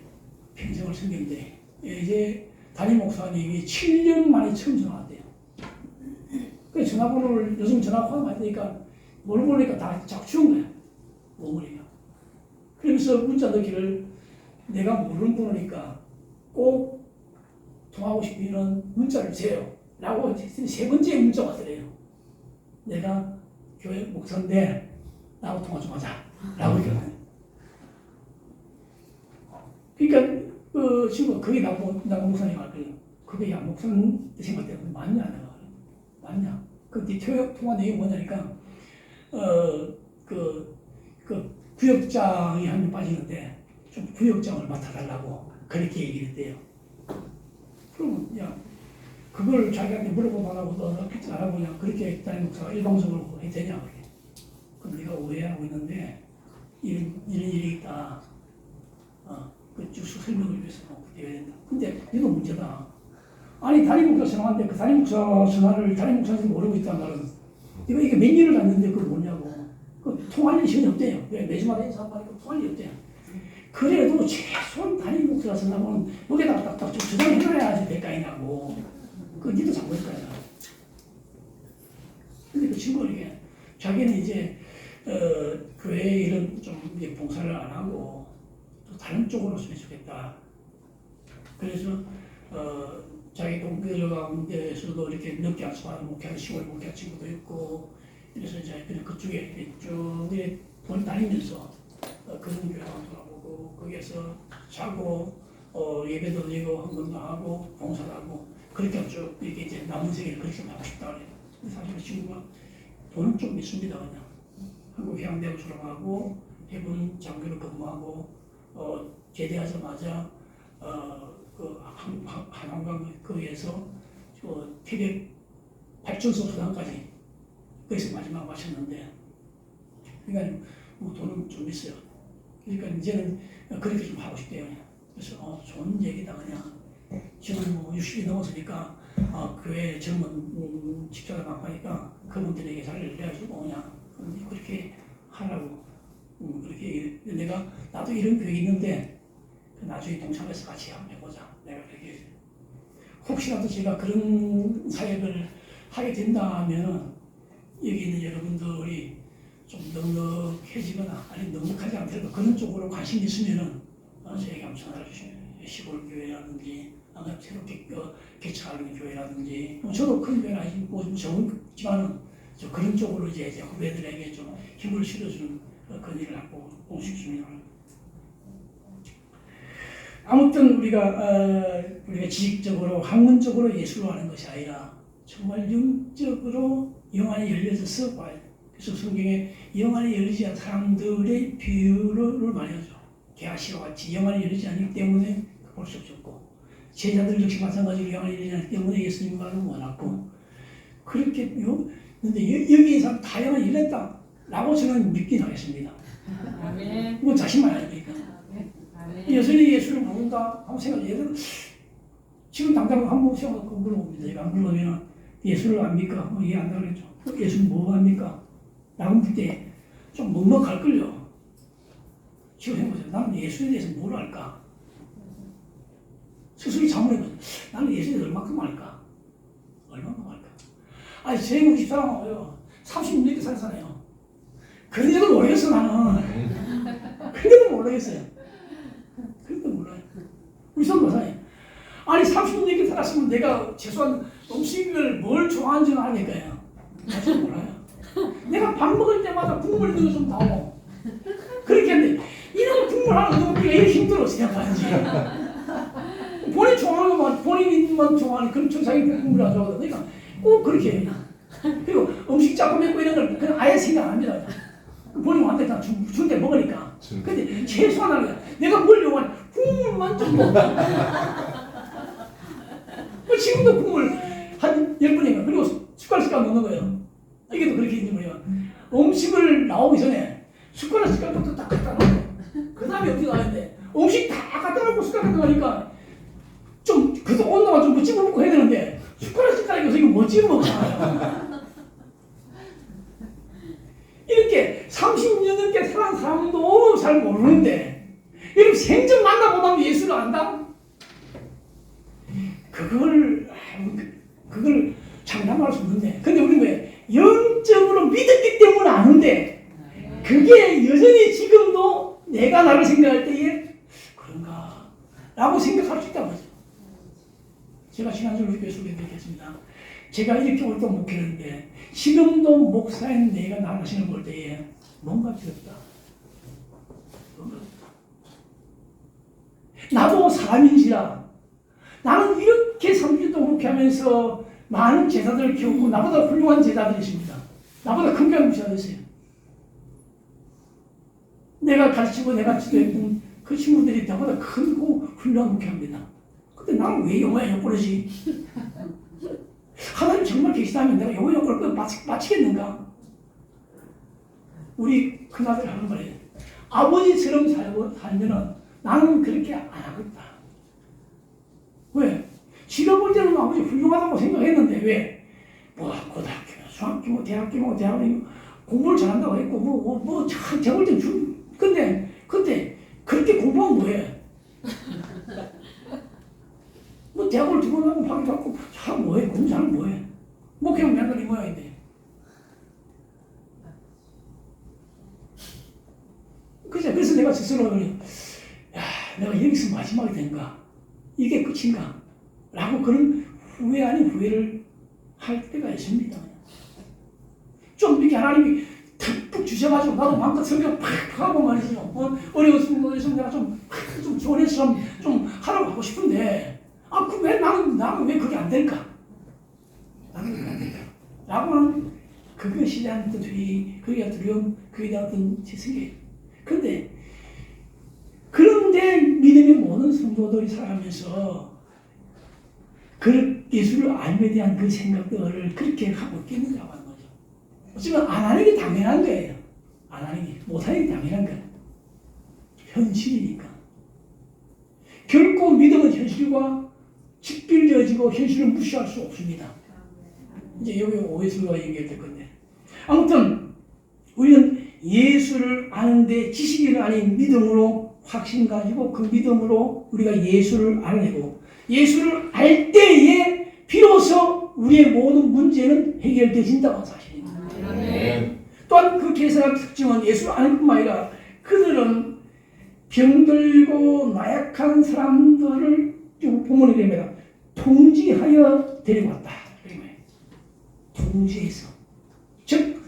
평생을 섬겼는데 이제 담임 목사님이 7년 만에 처음 전화 왔대요. 그래서 전화번호를 요즘 전화가 많이 되니까 모르니까 다 자꾸 치운 거야. 모르니까. 그러면서 문자 넣기를 내가 모르는 번호니까 꼭 통화하고 싶으면 문자를 주세요. 라고 세 번째 문자가 왔더래요. 내가 교회 목사인데 나하고 통화 좀 하자. 라고 이렇게 하네. 그러니까 그 친구가 그게 나고 목사님 할 거예요. 그게 야 목사님 생각대로 맞냐 안 맞냐? 근데 통화 내용이 뭐냐니까 그 구역장이 한 명 빠지는데 좀 구역장을 맡아달라고 그렇게 얘기를 했대요. 그러면 야 그걸 자기한테 물어보도 안 하고 너 피트 안 하고 그냥 그렇게 담임 목사가 일방적으로 해도 되냐 그게. 그럼 네가 오해하고 있는데 이런 일이 있다. 그 쭉 설명을 위해서 되어야 된다. 근데 이거 문제다. 아니 담임 목사 전화하는데 그 담임 목사 전화를 담임 목사한테 모르고 있단 말은 이게 몇 년을 갔는데 그걸 뭐냐고. 그 통할 일이 전혀 없대요. 왜 매주마다 인사하니까 통할 일이 없대요. 그래도 최소한 담임 목사 전화는 여기다가 딱딱 좀 저장해놔야지 될 거 아니냐고. 그 니도 잘못일 거야. 근데 그 친구는 이게 자기는 이제 교회 이런 좀 이제 봉사를 안 하고 또 다른 쪽으로 했으면 좋겠다. 그래서 자기 동료 가운데서도 이렇게 늦게 안수하는 목회하는 시골 목회하는 친구도 있고 그래서 이제 그냥 그쪽에 쭉 다니면서 그런 교회 돌아보고 거기에서 자고 예배도 드리고 헌금도 하고 봉사도 하고 그렇게 쭉 이렇게 이제 남은 생애를 그렇게 하고 싶다 그래요. 사실 그 친구가 돈은 좀 있습니다. 그냥 한국 해양대학 졸업하고 해군 장교로 근무하고 제대하자마자 그 한강강 거기에서 태백 발전소 소장까지 거기서 마지막 마쳤는데 그러니까 뭐 돈은 좀 있어요. 그러니까 이제는 그렇게 좀 하고 싶대요. 그래서 좋은 얘기다 그냥. 지금 뭐 60이 넘었으니까 교회 젊은 집사를 만나니까 그분들에게 자리를 내주고 그냥 그렇게 하라고 그렇게 나도 이런 교회 있는데 나중에 동참해서 같이 한번 해보자. 내가 그렇게 혹시라도 제가 그런 사역을 하게 된다면 여기 있는 여러분들이 좀 넉넉해지거나 아니 넉넉하지 않더라도 그런 쪽으로 관심이 있으면은 저에게 한번 전화를 주시면 시골 교회라든지 새롭게 개척하는 교회라든지 저도 큰 교회는 아니고 적지만은 그런 쪽으로 이제 후배들에게 좀 힘을 실어주는 그런 일을 하고 싶습니다. 아무튼 우리가 지식적으로 학문적으로 예술을 하는 것이 아니라 정말 영적으로 영 안이 열려져서 봐요. 그래서 성경에 영 안이 열리지 않은 사람들의 비유를 많이 하죠. 게하시와 같이 영 안이 열리지 않기 때문에 볼 수 없었고 제자들 역시 마찬가지로 영 안이 열리지 않기 때문에 예수님 말을 원했고 그렇게 근데 여기 사람 다 영 안이 열렸다 라고 저는 믿긴 하겠습니다. 그건 자신만 아닙니까? 여전히 예수를 모른다 하고 생각해요. 지금 당장 한번 생각하고 물어봅니다. 제가 안 물어보면 예수를 안 믿까? 이해 안 되겠죠. 예수는 뭐 합니까? 라고 물 때 좀 먹먹할걸요. 지금 해보세요. 나는 예수에 대해서 뭘 알까? 스스로 자문해보세요. 나는 예수에 대해서 얼마큼 알까? 얼마큼 알까? 아니, 제 우리 집사람하고요. 30년 살았잖아요. 그런데도 모르겠어, 나는. 그런데도 모르겠어요. 그런데도 몰라요. 우리 선 보사님. 아니, 30년 넘게 살았으면 내가 최소한 음식을 뭘 좋아하는지는 알 거예요. 아직도 몰라요. 내가 밥 먹을 때마다 국물 넣어 좀 나오고. 그렇게 했는데, 이런 국물 하나 넣기가 이렇게 힘들어, 생각하는지. 본인 좋아하는 것만, 본인이 음식만 좋아하는 그런 천상의 국물을 안 좋아하거든. 그러니까 꼭 그렇게 해요. 그리고 음식 자꾸 먹고 이런 걸 그냥 아예 생각 안 합니다. 본인 안 됐다. 준대 먹으니까. 근데 최소한 하는 거야. 내가 뭘 요구하냐. 국물만 좀 먹어. 지금도 국물 한 10분인가. 그리고 숟가락 넣는 거예요. 이게 또 그렇게 있는 거예요. 음식을 나오기 전에 숟가락부터 딱 갖다 놓고 그 다음에 어떻게 나왔는데 음식 다 갖다 놓고 숟가락 넣으니까 좀 그래도 온도가 좀 찍어 먹고 해야 되는데 숟가락에서 이거 못 찍어 먹잖아요. 이렇게 30년 넘게 살아온 사람도 잘 모르는데 이렇게 생전 만나보면 예수를 안다? 그걸 장담할 수 없는데 근데 우리는 왜 영적으로 믿었기 때문에 아는데 그게 여전히 지금도 내가 나를 생각할 때에 그런가 라고 생각할 수 있단 말이죠. 제가 지난주에 우리 교수님께 얘기했습니다. 제가 이렇게 오랫동안 목회했는데 지금도 목사인 내가 나가시는 볼 때에 뭔가 들었다. 나도 사람인지라 나는 이렇게 30년 동안 목회하면서 많은 제자들을 키웠고 나보다 훌륭한 제자들이 있습니다. 나보다 건강한 제자들이 있어요. 내가 가르치고 내가 지도했던 그 친구들이 나보다 크고 훌륭한 목회합니다. 근데 나는 왜 영어에 엿보르지? 하나님 정말 계시다면 내가 영어 엿보를 마치겠는가? 우리 큰아들 하는 말이에요. 아버지처럼 살면은 나는 그렇게 안 하겠다. 왜? 지가 볼 때는 아버지 훌륭하다고 생각했는데 왜? 뭐 고등학교, 중학교, 뭐 대학교, 공부를 잘한다고 했고 제가 볼 때는 근데 그때 그렇게 공부하면 뭐해? 뭐 대학을 2번 하고 학위도 받고 잘 뭐해? 공부 잘하면 뭐해? 목회하면 맨날 이 모양인데. 그래서 내가 스스로 야, 내가 여기서 마지막이 된가? 이게 끝인가? 라고 그런 후회 아닌 후회를 할 때가 있습니다. 좀 이렇게 하나님이 듬뿍 주셔가지고 나도 마음껏 성경 팍 하고 말이죠. 어려웠으면 내가 좀 조언해서 좀 하라고 하고 싶은데 왜 나는 왜 그게 안 될까? 나는 그게 안 될까? 라고 하는 그것이 대한 어떤 회의, 그에 대한 두려움, 그에 대한 어떤 제 생각이에요. 그런데 믿음의 모든 성도들이 살아가면서 그 예수를 알에 대한 그 생각들을 그렇게 하고 있겠느냐고 하는 거죠. 어쩌면 안 하는 게 당연한 거예요. 안 하는 게, 못 하는 게 당연한 거예요. 현실이니까. 결코 믿음은 현실과 직결되어지고 현실을 무시할 수 없습니다. 이제 여기 오해수가 얘기할 될 건데. 아무튼 우리는 예수를 아는데 지식이 아닌 믿음으로 확신 가지고 그 믿음으로 우리가 예수를 알아내고 예수를 알 때에 비로소 우리의 모든 문제는 해결되어진다는 사실입니다. 또한 그 계산의 특징은 예수를 아는 뿐만 아니라 그들은 병들고 나약한 사람들을 본문에 됩니다. 통지하여 데리고 왔다. 통지해서. 즉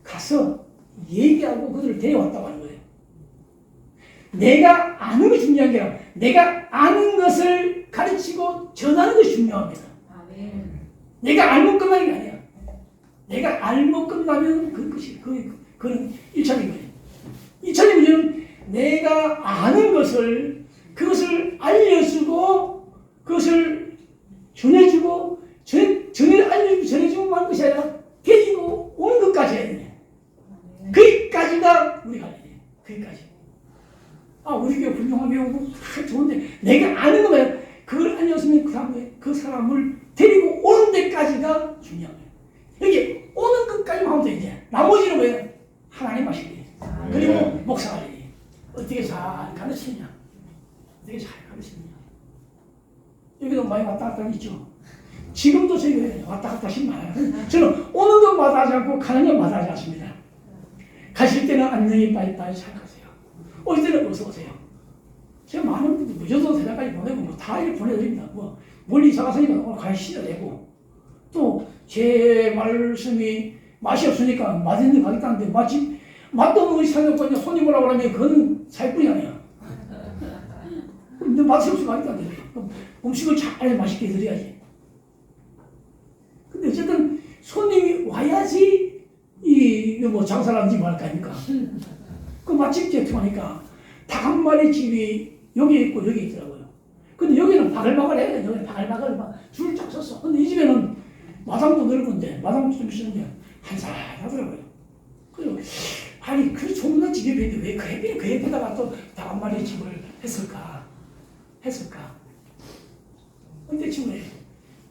가서 얘기하고 그들을 데려왔다고 하는 거예요. 내가 아는 것이 중요한 게 아니라 내가 아는 것을 가르치고 전하는 것이 중요합니다. 내가 알고 끝나는 게 아니야. 내가 알고 끝나면 그건 1차적인 거예요. 2차적인 문제는 내가 아는 것을 그것을 알려주고 그것을 전해주고 전해주고 하는 것이 아니라 데리고 오는 것까지 해야 돼. 거기까지가 우리가 해야 돼. 거기까지. 우리 교회 훌륭하게 오고 좋은데 내가 아는 거면 그걸 알렸으면 그 사람을 데리고 오는 데까지가 중요한 거예요. 여기 오는 것까지만 하면 돼 이제. 나머지는 왜? 하나님 하시니. 그리고 목사가 하니. 어떻게 잘 가르치냐. 어떻게 잘 가르치냐. 여기도 많이 왔다 갔다 있죠. 지금도 저희가 왔다 갔다 하시면 많아요. 저는 오는 것마다 하지 않고 가는 것마다 하지 않습니다. 가실 때는 안녕히 빠이빠이 잘 가세요. 올 때는 어서 오세요. 제가 많은 분들 무조건 세상까지 보내고 다 이렇게 보내드립니다. 멀리 이사 갔으니까 오늘 가시다 되고 또 제 말씀이 맛이 없으니까 맛있는 데 가겠다는데 맛도 없는 것이 사놓고 손님 오라고 하면 그건 사기꾼이 아니야. 근데 맛이 없으면 안 돼. 음식을 잘 맛있게 해드려야지. 근데 어쨌든 손님이 와야지 뭐 장사를 하는지 뭐 할 거 아닙니까? 그 맛집 제통하니까 닭 한 마리 집이 여기 있고 여기 있더라고요. 근데 여기는 바글바글 해야 돼. 여기 바글바글 막 줄을 쫙 섰어. 근데 이 집에는 마당도 넓은데, 마당도 좀 있었는데 한산하더라고요. 그리고 아니 그 좋은 집에 있는데 왜 그 옆에다가 또 닭 한 마리 집을 했을까? 근데 지금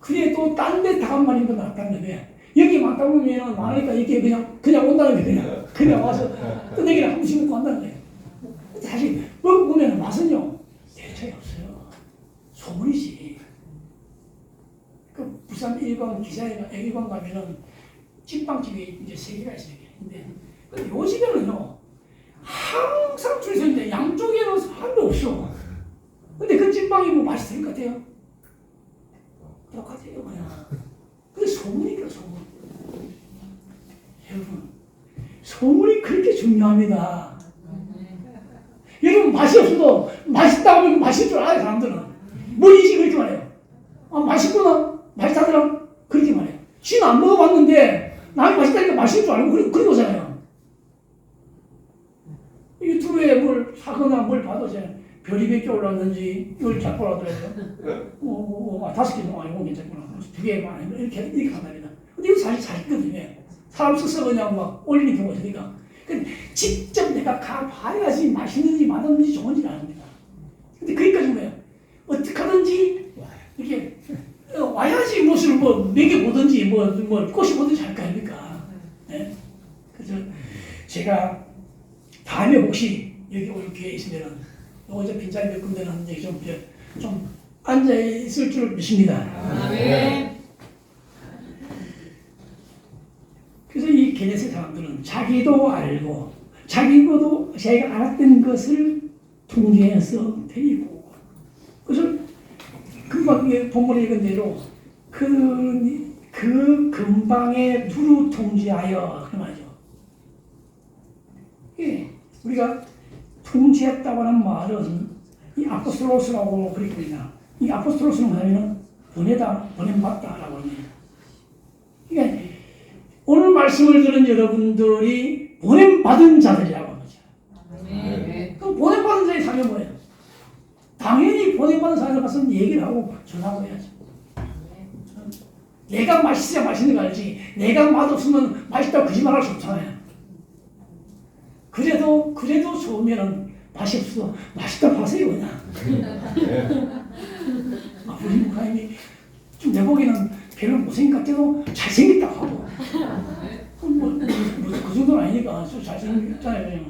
그래 또 딴 데 닭 한 마리도 낫다는데 여기 많다 보면 많으니까 이게 그냥 온다는 게 그냥 와서 뜨내기를 한 번씩 먹고 한다는 거예요. 사실 먹어보면 맛은요 대차이 없어요. 소문이지. 그 부산 일광 기사에 일광 가면은 찐빵집이 이제 3개가 있어요. 근데 요 집에는요 항상 줄 서 있는데 양쪽에는 사람이 없어. 근데 그 찐빵이 뭐 맛있을 것 같아요? 똑같아요 그냥. 근데 소문이니까 소문. 여러분 소문이 그렇게 중요합니다. 여러분 맛이 없어도 맛있다고 하면 맛있을 줄 알아요 사람들은. 뭘 인식이 그렇게 말해요. 아 맛있구나 맛있다더라 그렇게 말해요. 지는 안 먹어봤는데 남이 맛있다니까 맛있을 줄 알고 그렇게 오잖아요. 유튜브에 뭘 사거나 뭘 봐도 이제 별이 몇 개 올랐는지 이걸 잡고 하더라고요. 5개 정도 아니고 괜찮구나. 2개만 이렇게 한답니다. 근데 이거 사실 사실거든요. 사람 써서 그냥 막 올리는 경우가 있으니까. 근데 직접 내가 가봐야지 맛있는지 맛없는지 좋은지 아닙니다. 근데 거기까지 뭐예요? 어떻게 하든지 이렇게 와야지 무엇을 뭐 먹여보든지 뭐 꽃이 보든지 할 거 아닙니까? 네? 그래서 제가 다음에 혹시 여기 올 기회 있으면은 어제 빈자리 몇 군데는 이제 좀 앉아 있을 줄 믿습니다. 네. 그래서 이 게네스 사람들은 자기도 알고 자기도 자기가 알았던 것을 통제해서 데리고 그래서 금방 본문에 읽은 대로 그 근방에 두루 통제하여 그 말이죠. 예, 우리가 통제했다고 하는 말은 이 아포스토로스라고 그렇게 부르나. 이 아포스토로스는 뭐냐면 보냄받다라고 합니다. 그러니까 오늘 말씀을 들은 여러분들이 보냄받은 자들이라고 하는 거죠. 네. 그럼 보냄받은 자의 삶이 뭐예요? 당연히 보냄받은 사람들 가서 얘기를 하고 전하고 해야죠. 내가 맛있어야 맛있는 거 알지. 내가 맛없으면 맛있다고 거짓말할 수 없잖아요. 그래도 좋으면 맛이 없어도 맛있다고 하세요 그냥. 우리 목사님이 좀 내 보기에는 별로 못생긴 것 같아도 잘생겼다고 하고 그 정도는 아니니까 좀 잘생겼잖아요.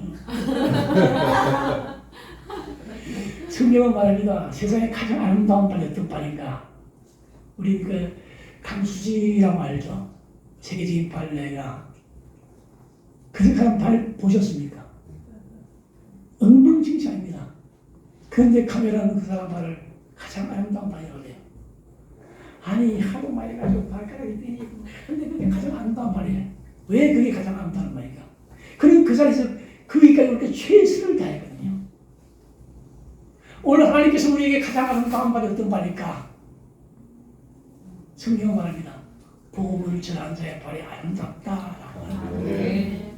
성경은 말합니다. 세상에 가장 아름다운 발이 어떤 발인가? 우리 그 강수지라고 알죠? 세계적인 발레가 그 사람 발 보셨습니까? 엉망진창입니다. 그런데 카메라는 그 사람 발을 가장 아름다운 발이라고 해요. 아니 하도 많이 가지고 발가락이 떼니고 근데 그게 가장 아름다운 발이에요. 왜 그게 가장 아름다운 발인가? 그는 그 자리에서 거기까지 우리가 최선을 다했거든요. 오늘 하나님께서 우리에게 가장 아름다운 발이 어떤 발일까? 성경은 말합니다. 복음을 전하는 자의 발이 아름답다라고 하는 거예요.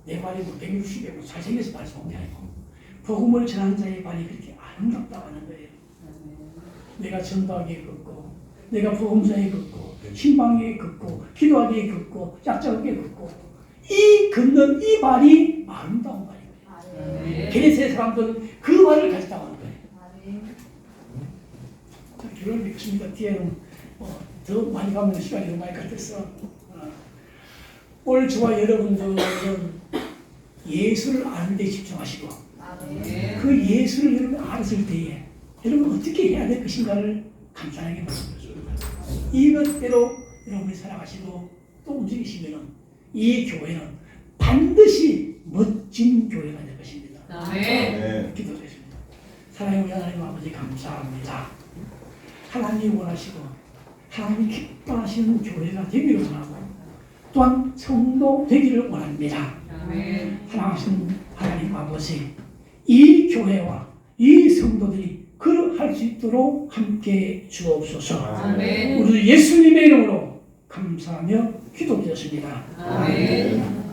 내 발이 뭐 160에 뭐 잘생겨서 말씀 게 아니고 복음을 전하는 자의 발이 그렇게 아름답다고 하는 거예요. 내가 전도하기에 걷고 내가 복음서에 걷고 신방에 걷고 기도하기에 걷고 약자하기에 걷고 이 걷는 이 발이 아름다운 발이에요. 게네스의 사람들은 그 발을 가졌다고 하는 거예요. 결론을 맺겠습니다. 뒤에는 더 많이 가면 시간이 너무 많이 걸렸어. 오늘 저와 여러분들은 예수를 아는 데 집중하시고 그 예수를 여러분 알았을 때에 여러분 어떻게 해야 될 것인가를 간단하게 말씀드립니다. 이것대로 여러분이 살아가시고 또 움직이시면 이 교회는 반드시 멋진 교회가 될 것입니다. 기도드리겠습니다. 사랑의 우리 하나님 아버지 감사합니다. 하나님이 원하시고 하나님이 기뻐하시는 교회가 되기를 원하고 또한 성도 되기를 원합니다. 사랑하시는 하나님 아버지 이 교회와 이 성도들이 그할 수 있도록 함께 주옵소서. 아멘. 우리 예수님의 이름으로 감사하며 기도드렸습니다. 아멘.